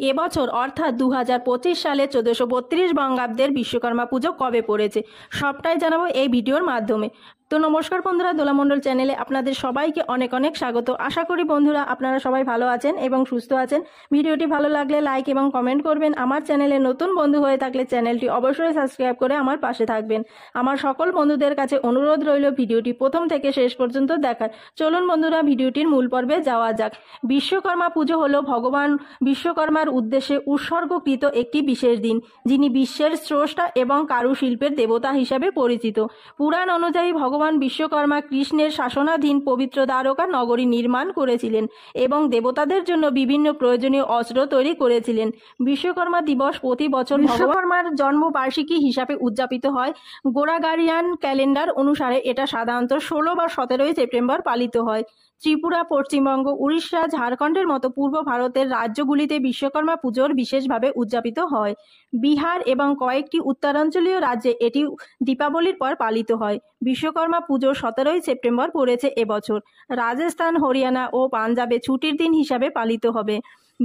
এবছর অর্থাৎ 2025 সালে 1432 বঙ্গাব্দের বিশ্বকর্মা পুজো কবে পড়েছে সবটাই জানাবো এই ভিডিওর মাধ্যমে। তো নমস্কার বন্ধুরা, দোলামণ্ডল চ্যানেলে আপনাদের সবাইকে অনেক অনেক স্বাগত। আশা করি বন্ধুরা আপনারা সবাই ভালো আছেন এবং সুস্থ আছেন। ভিডিওটি ভালো লাগলে লাইক এবং কমেন্ট করবেন। আমার চ্যানেলে নতুন বন্ধু হয়ে থাকলে চ্যানেলটি অবশ্যই সাবস্ক্রাইব করে আমার পাশে থাকবেন। আমার সকল বন্ধুদের কাছে অনুরোধ রইল ভিডিওটি প্রথম থেকে শেষ পর্যন্ত দেখার। চলুন বন্ধুরা ভিডিওটির মূল পর্বে যাওয়া যাক। বিশ্বকর্মা পুজো হলো ভগবান বিশ্বকর্মার উদ্দেশ্যে উৎসর্গকৃত একটি বিশেষ দিন, যিনি বিশ্বের স্রষ্টা এবং কারুশিল্পের দেবতা হিসাবে পরিচিত। পুরাণ অনুযায়ী ভগবান বিশ্বকর্মা কৃষ্ণের শাসনাধীন পবিত্র দ্বারকা নগরী নির্মাণ করেছিলেন এবং দেবতাদের জন্য বিভিন্ন প্রয়োজনীয় অস্ত্র তৈরি করেছিলেন। বিশ্বকর্মা দিবস প্রতি বছর বিশ্বকর্মার জন্মবার্ষিকী হিসাবে উদযাপিত হয়। গোরাগারিয়ান ক্যালেন্ডার অনুসারে এটা সাধারণত 16 বা 17 সেপ্টেম্বর পালিত হয়। ত্রিপুরা, পশ্চিমবঙ্গ, উড়িষ্যা, ঝাড়খণ্ডের মতো পূর্ব ভারতের রাজ্যগুলিতে বিশ্বকর্মা পুজোর বিশেষভাবে উদযাপিত হয়। বিহার এবং কয়েকটি উত্তরাঞ্চলীয় রাজ্যে এটি দীপাবলির পর পালিত হয়। বিশ্বকর্মা পুজো 17 সেপ্টেম্বর পড়েছে এবছর। রাজস্থান, হরিয়ানা ও পাঞ্জাবে ছুটির দিন হিসাবে পালিত হবে।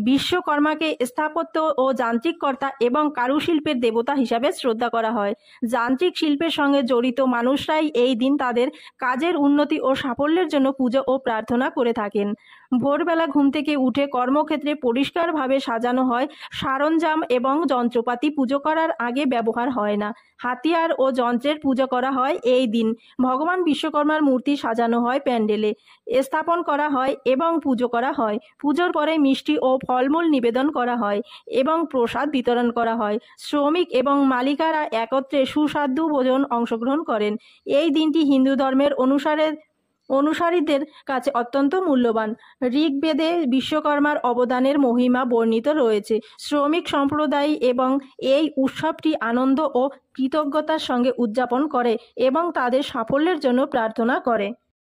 বিশ্বকর্মাকে স্থাপত্য ও যান্ত্রিক কর্তা এবং কারুশিল্পের দেবতা হিসাবে শ্রদ্ধা করা হয়। যান্ত্রিক শিল্পের সঙ্গে জড়িত মানুষরাই এই দিন তাদের কাজের উন্নতি ও সাফল্যের জন্য পুজো ও প্রার্থনা করে থাকেন। ভোরবেলা ঘুম থেকে উঠে কর্মক্ষেত্রে পরিষ্কারভাবে সাজানো হয়। সরঞ্জাম এবং যন্ত্রপাতি পুজো করার আগে ব্যবহার হয় না। হাতিয়ার ও যন্ত্রের পূজা করা হয় এই দিন। ভগবান বিশ্বকর্মার মূর্তি সাজানো হয়, প্যান্ডেলে স্থাপন করা হয় এবং পুজো করা হয়। পুজোর পরে মিষ্টি ও ফলমূল নিবেদন করা হয় এবং প্রসাদ বিতরণ করা হয়। শ্রমিক এবং মালিকারা একত্রে সুস্বাদু ভোজন অংশগ্রহণ করেন। এই দিনটি হিন্দু ধর্মের অনুসারীদের কাছে অত্যন্ত মূল্যবান। ঋগ্বেদে বিশ্বকর্মার অবদানের মহিমা বর্ণিত রয়েছে। শ্রমিক সম্প্রদায় এবং এই উৎসবটি আনন্দ ও কৃতজ্ঞতার সঙ্গে উদযাপন করে এবং তাদের সাফল্যের জন্য প্রার্থনা করে।